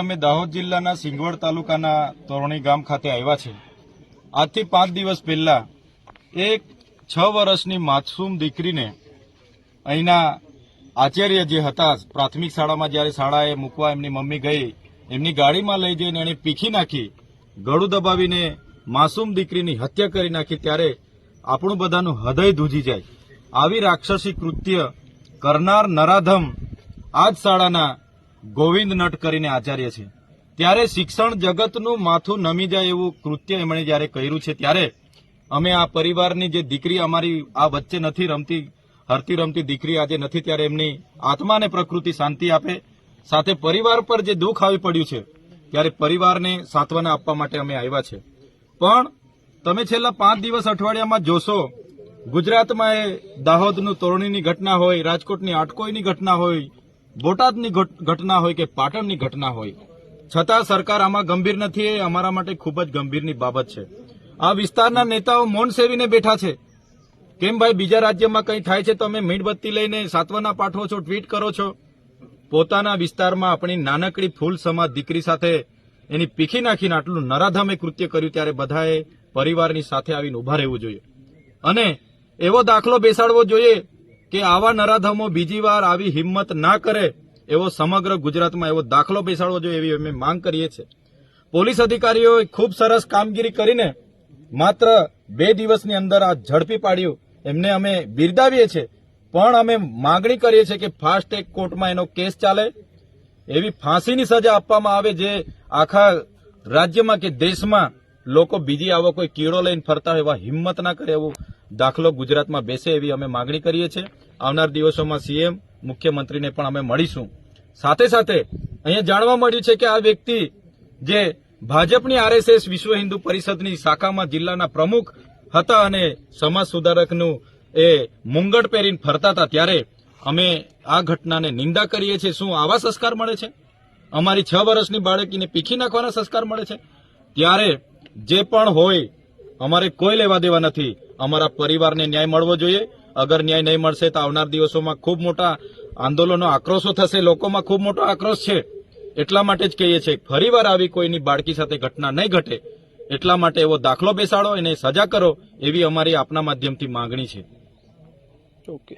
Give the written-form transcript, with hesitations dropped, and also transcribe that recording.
અમે દાહોદ જિલ્લાના સિંગવડ તાલુકાના તોરણી ગામ ખાતે આવ્યા છે। આજથી 5 દિવસ પહેલા એક 6 વર્ષની માસૂમ દીકરીને અહીંના આચાર્ય જે હતા પ્રાથમિક શાળામાં જ્યારે શાળાએ મૂકવા એમની મમ્મી ગઈ, એમની ગાડીમાં લઈ જઈને એને પીખી નાખી, ગળું દબાવીને માસૂમ દીકરીની હત્યા કરી નાખી। ત્યારે આપણું બધાનું હૃદય ધ્રુજી જાય। આવી રાક્ષસી કૃત્ય કરનાર નરાધમ આ જ શાળાના ગોવિંદ નટ કરીને આચાર્ય છે। ત્યારે શિક્ષણ જગતનું માથું નમી જાય એવું કૃત્ય એમણે જ્યારે કર્યું છે, ત્યારે અમે આ પરિવારની જે દીકરી અમારી આ વચ્ચે નથી રમતી, હરતી રમતી દીકરી આજે નથી, ત્યારે એમની આત્માને પ્રકૃતિ શાંતિ આપે, સાથે પરિવાર પર જે દુઃખ આવી પડ્યું છે ત્યારે પરિવારને સાંત્વના આપવા માટે અમે આવ્યા છે। પણ તમે છેલ્લા 5 દિવસ અઠવાડિયામાં જોશો, ગુજરાતમાં એ દાહોદનું તોરણીની ઘટના હોય, રાજકોટની આટકોઈની ઘટના હોય, બોટાદની ઘટના હોય કે પાટણની ઘટના હોય, છતાં સરકાર આમાં ગંભીર નથી। એ અમારા માટે ખૂબ જ ગંભીરની બાબત છે। આ વિસ્તારના નેતાઓ મૌન સેવીને બેઠા છે। કેમ ભાઈ, બીજા રાજ્યમાં કંઈ થાય છે તો અમે મીણબત્તી લઈને સાંત્વના પાઠવો છો, ટ્વીટ કરો છો? પોતાના વિસ્તારમાં આપણી નાનકડી ફૂલ સમાજ દીકરી સાથે એની પીખી નાખીને આટલું નરાધમે કૃત્ય કર્યું, ત્યારે બધાએ પરિવારની સાથે આવીને ઉભા રહેવું જોઈએ અને એવો દાખલો બેસાડવો જોઈએ કે આવા નરાધમો બીજી વાર આવી હિંમત ના કરે, એવો સમગ્ર ગુજરાતમાં એવો દાખલો બેસાડવો જોઈએ, એવી અમે માંગ કરીએ છીએ। પોલીસ અધિકારીઓએ ખૂબ સરસ કામગીરી કરીને માત્ર 2 દિવસની અંદર આ ઝડપી પાડ્યું, એમને અમે બિરદાવીએ છીએ। પણ અમે માંગણી કરીએ છીએ કે ફાસ્ટ ટ્રેક કોર્ટમાં એનો કેસ ચાલે, એવી ફાંસીની સજા આપવામાં આવે, જે આખા રાજ્યમાં કે દેશમાં લોકો બીજી આવો કોઈ કીડો લઈને ફરતા હોય એવા હિંમત ના કરે, એવો દાખલો ગુજરાતમાં બેસે, એવી અમે માંગણી કરીએ છીએ। આવનાર દિવસોમાં સીએમ મુખ્યમંત્રીને પણ અમે મળીશું। સાથે સાથે અહીંયા જાણવા મળ્યું છે કે આ વ્યક્તિ જે ભાજપની આરએસએસ વિશ્વ હિન્દુ પરિષદની શાખામાં જિલ્લાના પ્રમુખ હતા અને સમાજ સુધારકનું એ મુંગટ પહેરીને ફરતા હતા, ત્યારે અમે આ ઘટનાને નિંદા કરીએ છીએ। શું આવા સંસ્કાર મળે છે? અમારી 6 વર્ષની બાળકીને પીખી નાખવાના સંસ્કાર મળે છે? ત્યારે જે પણ હોય, અમારે કોઈ લેવા દેવા નથી। અમારા પરિવારને ન્યાય મળવો જોઈએ। અગર ન્યાય નહીં મળશે તો આવનાર દિવસોમાં ખૂબ મોટા આંદોલનો, આક્રોશો થશે, લોકોમાં ખૂબ મોટો આક્રોશ છે। એટલા માટે જ કહીએ છીએ, ફરીવાર આવી કોઈની બાળકી સાથે ઘટના નહીં ઘટે, એટલા માટે એવો દાખલો બેસાડો, એને સજા કરો, એવી અમારી આપના માધ્યમથી માંગણી છે। ઓકે।